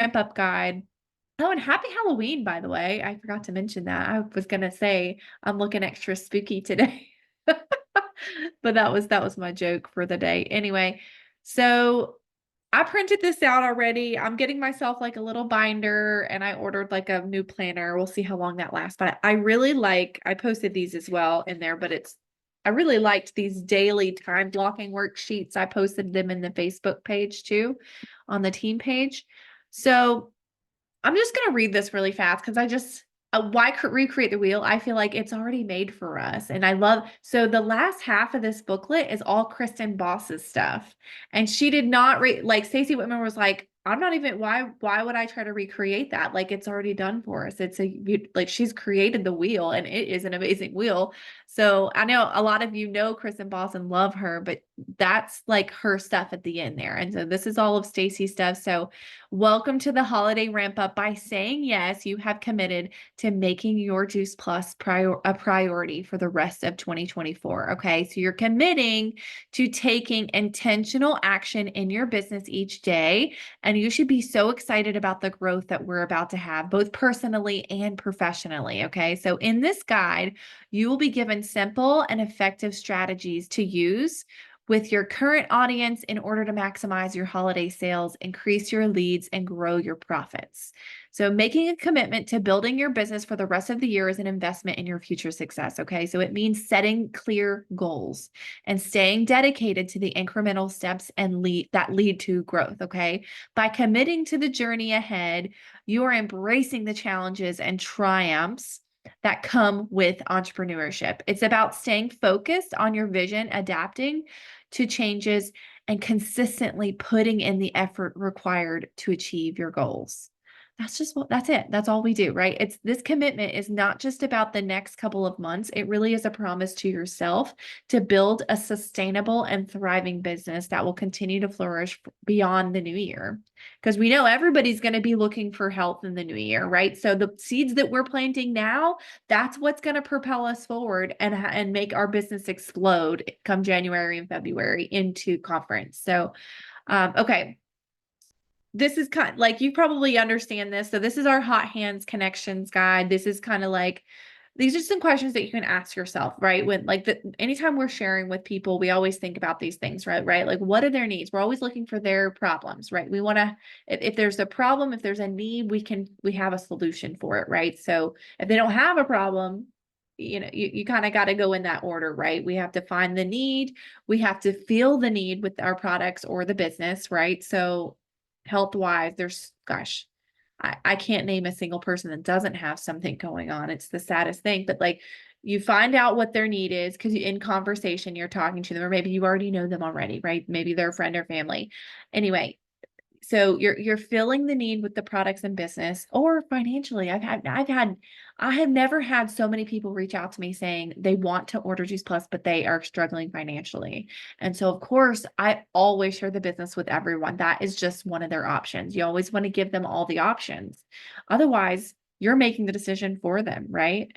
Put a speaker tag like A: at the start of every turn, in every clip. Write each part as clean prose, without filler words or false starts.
A: ramp up guide. Oh, and happy Halloween, by the way. I forgot to mention that. I was gonna say I'm looking extra spooky today. But that was my joke for the day. Anyway, so I printed this out already. I'm getting myself like a little binder and I ordered like a new planner. We'll see how long that lasts. But I really like, I posted these as well in there, but I really liked these daily time blocking worksheets. I posted them in the Facebook page too, on the team page. So I'm just going to read this really fast because why recreate the wheel? I feel like it's already made for us. And I love, so the last half of this booklet is all Kristen Boss's stuff. And she did not like Stacey Whitman was like, I'm not even, why would I try to recreate that? Like it's already done for us. Like she's created the wheel and it is an amazing wheel. So I know a lot of you know Kristen Boss and love her, but that's like her stuff at the end there. And so this is all of Stacey's stuff. So welcome to the holiday ramp up. By saying yes, you have committed to making your Juice Plus a priority for the rest of 2024. Okay. So you're committing to taking intentional action in your business each day. And you should be so excited about the growth that we're about to have, both personally and professionally. Okay. So in this guide, you will be given simple and effective strategies to use with your current audience in order to maximize your holiday sales, increase your leads, and grow your profits. So making a commitment to building your business for the rest of the year is an investment in your future success. Okay. So it means setting clear goals and staying dedicated to the incremental steps and that lead to growth. Okay. By committing to the journey ahead, you are embracing the challenges and triumphs that come with entrepreneurship. It's about staying focused on your vision, adapting to changes, and consistently putting in the effort required to achieve your goals. That's it. That's all we do, right? This commitment is not just about the next couple of months. It really is a promise to yourself to build a sustainable and thriving business that will continue to flourish beyond the new year. Because we know everybody's going to be looking for health in the new year, right? So the seeds that we're planting now, that's what's going to propel us forward and make our business explode come January and February into conference. So, okay. This is kind like you probably understand this. So this is our hot hands connections guide. This is kind of like these are some questions that you can ask yourself, right? When anytime we're sharing with people, we always think about these things, right? Right? Like what are their needs? We're always looking for their problems, right? We want to, if there's a problem, if there's a need, we have a solution for it, right? So if they don't have a problem, you kind of got to go in that order, right? We have to find the need. We have to feel the need with our products or the business, right? So health wise, gosh, I can't name a single person that doesn't have something going on. It's the saddest thing, but like you find out what their need is because in conversation you're talking to them, or maybe you already know them already, right? Maybe they're a friend or family. Anyway, so you're filling the need with the products and business or financially. I have never had so many people reach out to me saying they want to order Juice Plus, but they are struggling financially. And so of course I always share the business with everyone. That is just one of their options. You always want to give them all the options. Otherwise, you're making the decision for them, right?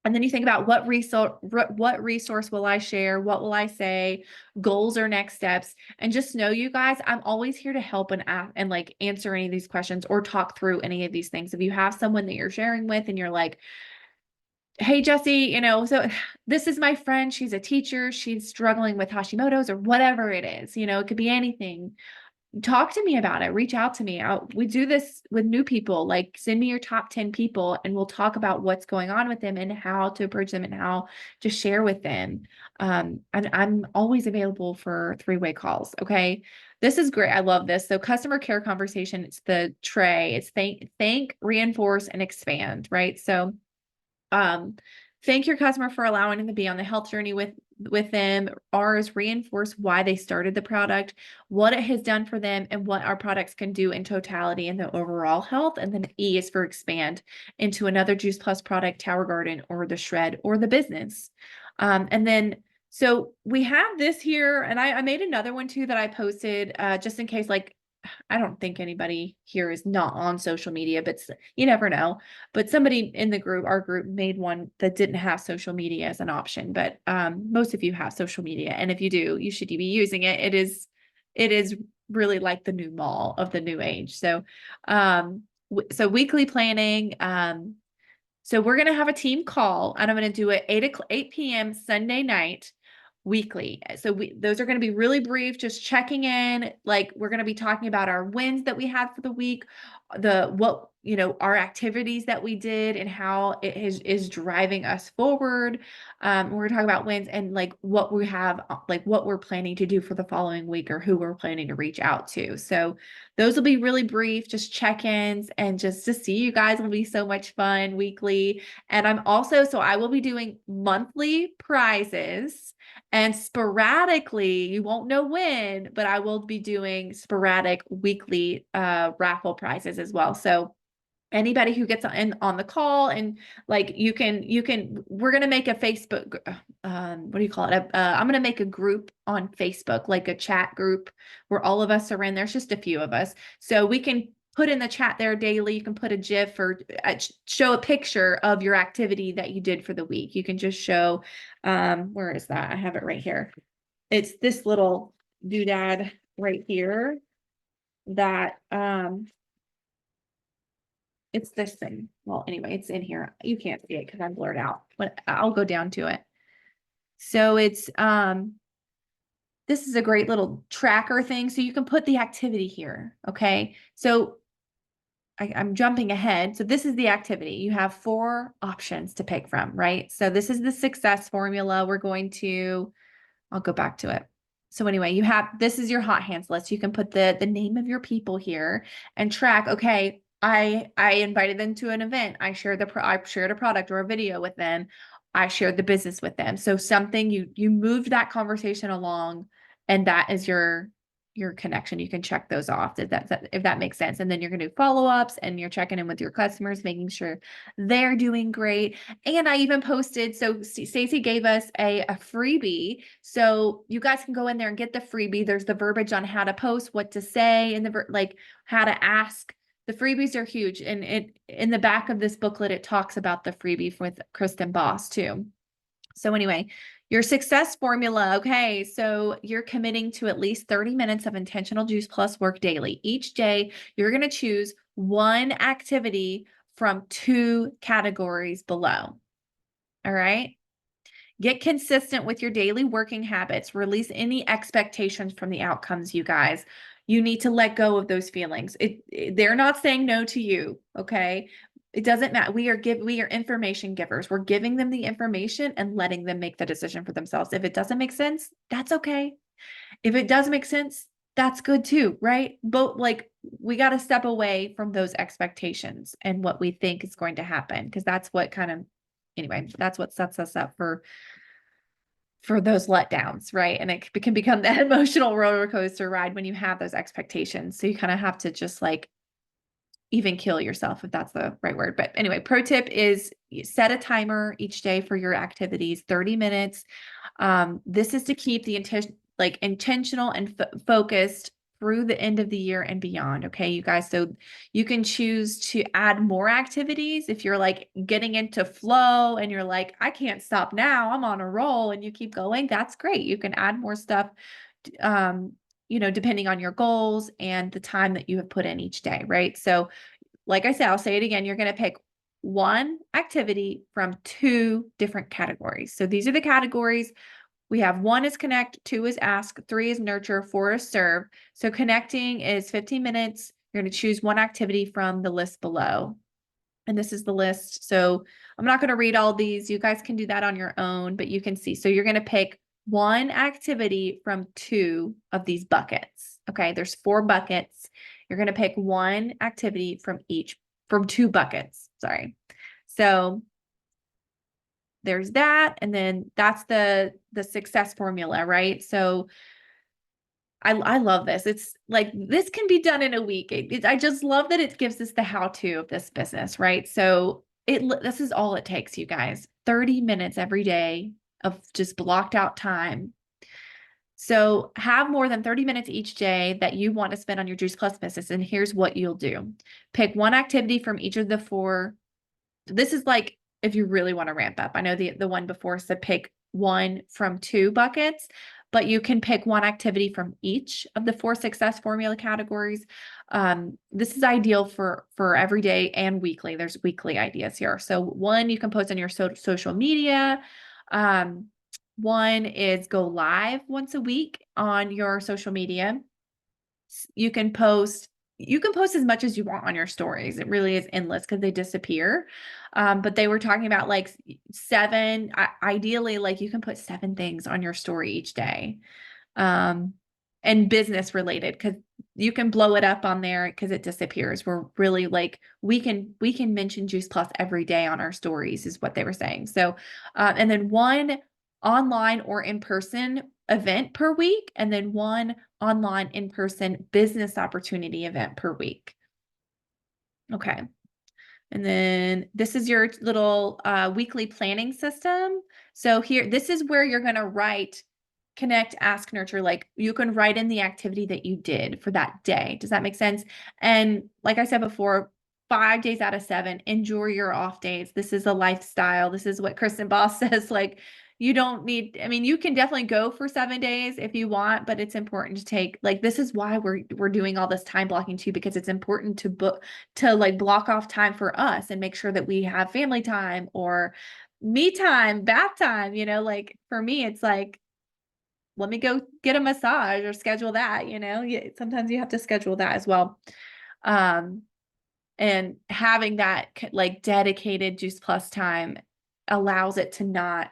A: And then you think about what resource will I share? What will I say? Goals or next steps. And just know, you guys, I'm always here to help and like answer any of these questions or talk through any of these things. If you have someone that you're sharing with and you're like, hey, Jesse, so this is my friend. She's a teacher. She's struggling with Hashimoto's or whatever it is, it could be anything. Talk to me about it. Reach out to me. We do this with new people. Like send me your top 10 people and we'll talk about what's going on with them and how to approach them and how to share with them. And I'm always available for three-way calls. Okay. This is great. I love this. So customer care conversation, it's the tray. It's thank, reinforce, and expand, right? So thank your customer for allowing them to be on the health journey with them. R is reinforce why they started the product, what it has done for them, and what our products can do in totality in the overall health. And then E is for expand into another Juice Plus product, Tower Garden, or the Shred, or the business. And then so we have this here, and I made another one too that I posted just in case, like, I don't think anybody here is not on social media, but you never know. But somebody in our group made one that didn't have social media as an option, but most of you have social media. And if you do, you should be using it. It is really like the new mall of the new age. So, so weekly planning, so we're going to have a team call and I'm going to do it 8 p.m. Sunday night weekly. So those are going to be really brief, just checking in. Like we're going to be talking about our wins that we had for the week, our activities that we did and how it is driving us forward. We're going to talk about wins and like what we have, like what we're planning to do for the following week or who we're planning to reach out to. So those will be really brief, just check-ins, and just to see you guys will be so much fun weekly. And so I will be doing monthly prizes and sporadically, you won't know when, but I will be doing sporadic weekly raffle prizes as well. So anybody who gets on the call and like we're going to make a Facebook, what do you call it? I'm going to make a group on Facebook, like a chat group where all of us are in. There's just a few of us. So we can put in the chat there daily. You can put a GIF or show a picture of your activity that you did for the week. You can just show, where is that? I have it right here. It's this little doodad right here that, it's this thing. Well, anyway, it's in here. You can't see it because I'm blurred out, but I'll go down to it. So it's, this is a great little tracker thing. So you can put the activity here. Okay. So I'm jumping ahead. So this is the activity. You have 4 options to pick from, right? So this is the success formula. I'll go back to it. So anyway, this is your hot hands list. You can put the name of your people here and track, okay, I invited them to an event. I shared a product or a video with them. I shared the business with them. So something you moved that conversation along, and that is your connection. You can check those off if that makes sense. And then you're going to do follow-ups and you're checking in with your customers, making sure they're doing great. And I even posted, so Stacey gave us a freebie. So you guys can go in there and get the freebie. There's the verbiage on how to post, what to say, and like how to ask. The freebies are huge. And in the back of this booklet, it talks about the freebie with Kristen Boss too. So anyway, your success formula. Okay. So you're committing to at least 30 minutes of intentional Juice Plus work daily. Each day, you're going to choose one activity from 2 categories below. All right. Get consistent with your daily working habits. Release any expectations from the outcomes, you guys. You need to let go of those feelings. They're not saying no to you. Okay. It doesn't matter. We are information givers. We're giving them the information and letting them make the decision for themselves. If it doesn't make sense, that's okay. If it does make sense, that's good too, right? But like we got to step away from those expectations and what we think is going to happen, because that's what that's what sets us up for those letdowns, right? And it can become that emotional roller coaster ride when you have those expectations. So you kind of have to just like even kill yourself, if that's the right word. But anyway, pro tip is set a timer each day for your activities, 30 minutes. This is to keep the intentional and focused through the end of the year and beyond. Okay, you guys. So you can choose to add more activities if you're like getting into flow and you're like, I can't stop now, I'm on a roll, and you keep going. That's great. You can add more stuff, depending on your goals and the time that you have put in each day, right? So like I said, I'll say it again, you're going to pick one activity from 2 different categories. So these are the categories. We have 1 is connect, 2 is ask, 3 is nurture, 4 is serve. So connecting is 15 minutes. You're going to choose one activity from the list below. And this is the list. So I'm not going to read all these. You guys can do that on your own, but you can see. So you're going to pick one activity from 2 of these buckets. Okay, there's 4 buckets. You're going to pick one activity from 2 buckets. Sorry. So there's that. And then that's the success formula, right? So I love this. It's like, this can be done in a week. I just love that it gives us the how-to of this business, right? So this is all it takes, you guys. 30 minutes every day of just blocked out time. So have more than 30 minutes each day that you want to spend on your Juice Plus business. And here's what you'll do. Pick one activity from each of the 4. This is like, if you really want to ramp up. I know the one before said pick one from 2 buckets, but you can pick one activity from each of the 4 success formula categories. This is ideal for every day and weekly. There's weekly ideas here. So one you can post on your social media. One is go live once a week on your social media. You can post as much as you want on your stories. It really is endless because they disappear. But they were talking about like 7, ideally, like you can put 7 things on your story each day. And business related, because you can blow it up on there because it disappears. We're really like, we can mention Juice Plus every day on our stories is what they were saying. So, and then one online or in-person event per week, and then one online in-person business opportunity event per week. Okay. And then this is your little weekly planning system. So here, this is where you're going to write, connect, ask, nurture. Like you can write in the activity that you did for that day. Does that make sense? And like I said before, 5 days out of 7, enjoy your off days. This is a lifestyle. This is what Kristen Boss says. Like you don't need, I mean, you can definitely go for 7 days if you want, but it's important to take, like, this is why we're doing all this time blocking too, because it's important to book, to like block off time for us and make sure that we have family time or me time, bath time, like for me, it's like, let me go get a massage or schedule that, sometimes you have to schedule that as well. And having that like dedicated Juice Plus time allows it to not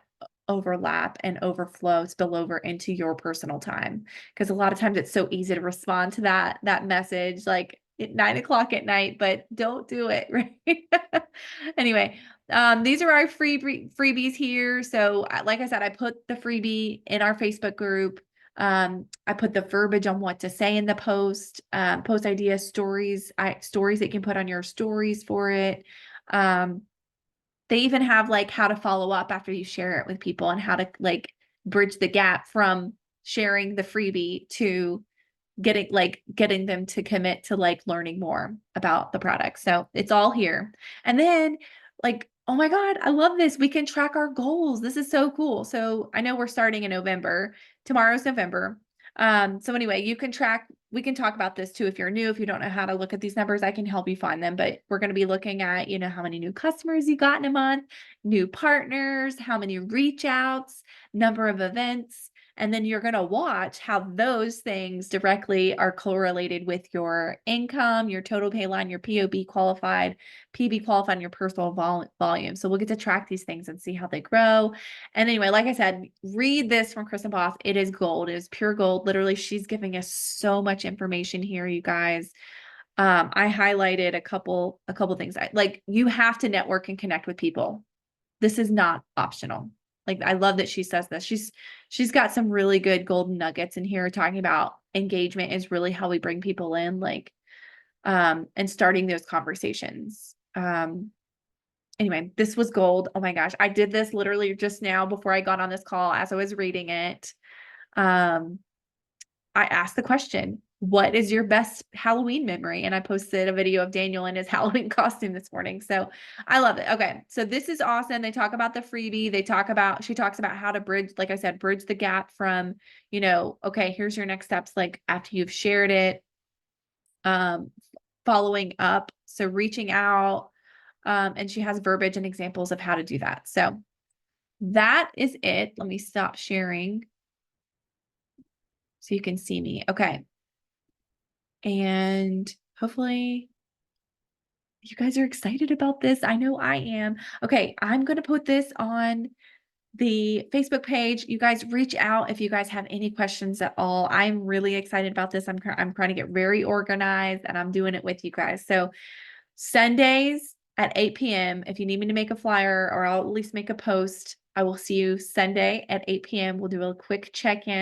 A: overlap and overflow, spill over into your personal time. Because a lot of times it's so easy to respond to that message like at 9 o'clock at night, but don't do it, right? Anyway, these are our freebies here. So like I said, I put the freebie in our Facebook group. I put the verbiage on what to say in the post, post ideas, stories that you can put on your stories for it. They even have like how to follow up after you share it with people and how to like bridge the gap from sharing the freebie to getting them to commit to like learning more about the product. So it's all here. And then like, oh my God, I love this. We can track our goals. This is so cool. So I know we're starting in November. Tomorrow's November. So anyway, we can talk about this too. If you're new, if you don't know how to look at these numbers, I can help you find them, but we're going to be looking at, how many new customers you got in a month, new partners, how many reach outs, number of events. And then you're going to watch how those things directly are correlated with your income, your total pay line, your POB qualified, PB qualified, and your personal volume. So we'll get to track these things and see how they grow. And anyway, like I said, read this from Kristen Boss. It is gold. It is pure gold. Literally, she's giving us so much information here, you guys. I highlighted a couple things. Like you have to network and connect with people. This is not optional. Like I love that she says this. She's got some really good golden nuggets in here talking about engagement is really how we bring people in, like and starting those conversations. Anyway, this was gold. Oh my gosh. I did this literally just now before I got on this call as I was reading it. I asked the question, what is your best Halloween memory? And I posted a video of Daniel in his Halloween costume this morning. So I love it. Okay. So this is awesome. They talk about the freebie. She talks about how to bridge, like I said, bridge the gap from, okay, here's your next steps. Like after you've shared it, following up. So reaching out, and she has verbiage and examples of how to do that. So that is it. Let me stop sharing so you can see me. Okay. And hopefully you guys are excited about this. I know I am. Okay, I'm going to put this on the Facebook page. You guys reach out if you guys have any questions at all. I'm really excited about this. I'm trying to get very organized and I'm doing it with you guys. So Sundays at 8 p.m. If you need me to make a flyer or I'll at least make a post, I will see you Sunday at 8 p.m. We'll do a quick check-in.